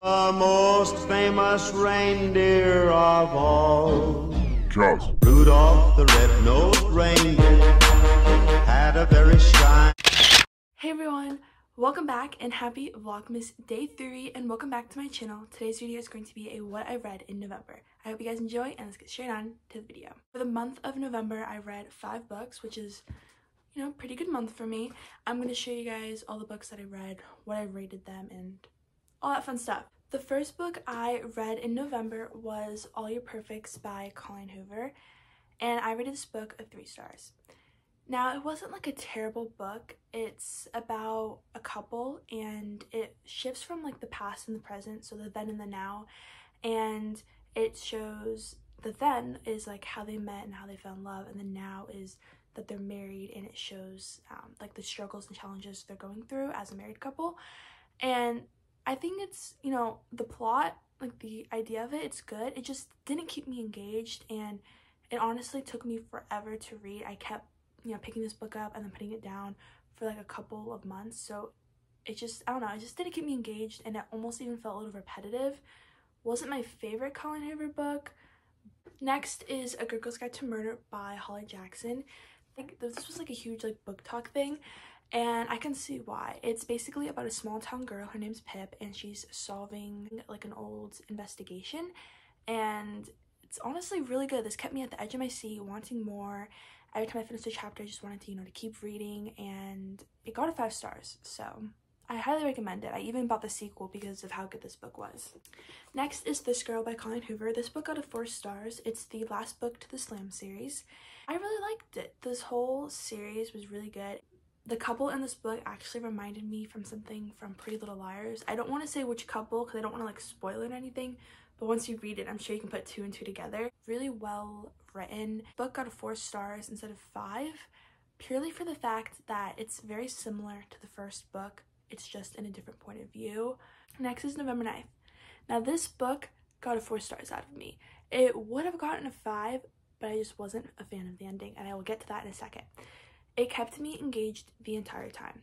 The most famous reindeer of all. Charles. Rudolph the red-nosed reindeer had a very shiny... Hey everyone, welcome back and happy Vlogmas Day 3 and welcome back to my channel. Today's video is going to be a what I read in November. I hope you guys enjoy and let's get straight on to the video. For the month of November, I read 5 books, which is, you know, pretty good month for me. I'm going to show you guys all the books that I read, what I rated them, and all that fun stuff. The first book I read in November was All Your Perfects by Colleen Hoover, and I rated this book a 3 stars. Now, it wasn't like a terrible book. It's about a couple and it shifts from like the past and the present, so the then and the now, and it shows the then is like how they met and how they fell in love, and the now is that they're married, and it shows like the struggles and challenges they're going through as a married couple. And I think it's, you know, the plot, like the idea of it, it's good. It just didn't keep me engaged, and it honestly took me forever to read. I kept, you know, picking this book up and then putting it down for like a couple of months, so it just, I don't know, it just didn't keep me engaged, and it almost even felt a little repetitive. Wasn't my favorite Colleen Hoover book. Next is A Good Girl's Guide to Murder by Holly Jackson. I think this was like a huge like book talk thing, and I can see why. It's basically about a small town girl, her name's Pip, and she's solving like an old investigation, and it's honestly really good. This kept me at the edge of my seat, wanting more. Every time I finished a chapter, I just wanted to, you know, to keep reading, and it got a 5 stars, so I highly recommend it. I even bought the sequel because of how good this book was. Next is This Girl by Colleen Hoover. This book got a 4 stars. It's the last book to the Slam series. I really liked it. This whole series was really good. The couple in this book actually reminded me from something from Pretty Little Liars. I don't want to say which couple because I don't want to like spoil it or anything, but once you read it, I'm sure you can put 2 and 2 together. Really well written. Book got a 4 stars instead of 5, purely for the fact that it's very similar to the first book. It's just in a different point of view. Next is November 9th. Now this book got a 4 stars out of me. It would have gotten a 5, but I just wasn't a fan of the ending, and I will get to that in a second. It kept me engaged the entire time.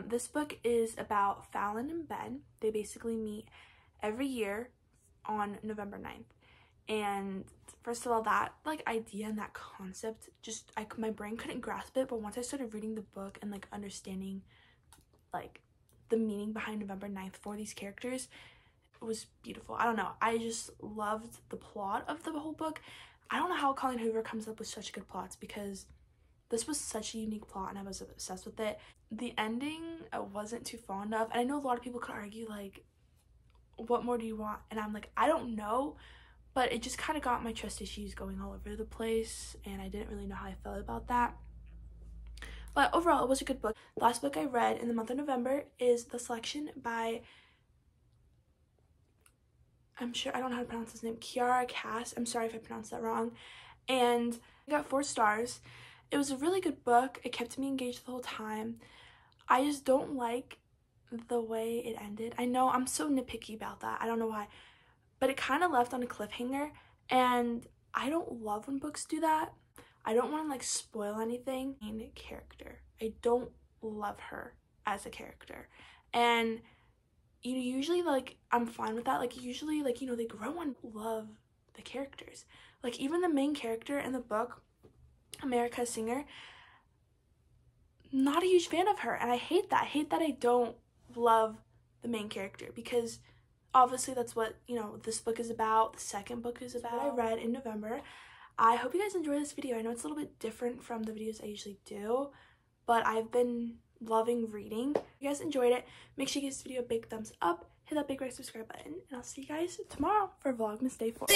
This book is about Fallon and Ben. They basically meet every year on November 9th. And first of all, that like idea and that concept, just my brain couldn't grasp it, but once I started reading the book and like understanding like the meaning behind November 9th for these characters, it was beautiful. I don't know, I just loved the plot of the whole book. I don't know how Colleen Hoover comes up with such good plots, because this was such a unique plot and I was obsessed with it. The ending I wasn't too fond of, and I know a lot of people could argue like, what more do you want? And I'm like, I don't know, but it just kind of got my trust issues going all over the place, and I didn't really know how I felt about that. But overall, it was a good book. The last book I read in the month of November is The Selection by, I'm sure, I don't know how to pronounce his name, Kiara Cass. I'm sorry if I pronounced that wrong. And I got 4 stars. It was a really good book. It kept me engaged the whole time. I just don't like the way it ended. I know I'm so nitpicky about that. I don't know why. But it kind of left on a cliffhanger, and I don't love when books do that. I don't want to like spoil anything. Main character, I don't love her as a character, and you know, usually like I'm fine with that. Like usually, like, you know, they grow on love the characters. Like even the main character in the book, America Singer, not a huge fan of her, and I hate that. I hate that I don't love the main character, because obviously that's what, you know, this book is about. The second book is about. I read in November. I hope you guys enjoy this video. I know it's a little bit different from the videos I usually do, but I've been loving reading. If you guys enjoyed it, make sure you give this video a big thumbs up, hit that big red subscribe button, and I'll see you guys tomorrow for Vlogmas Day 4.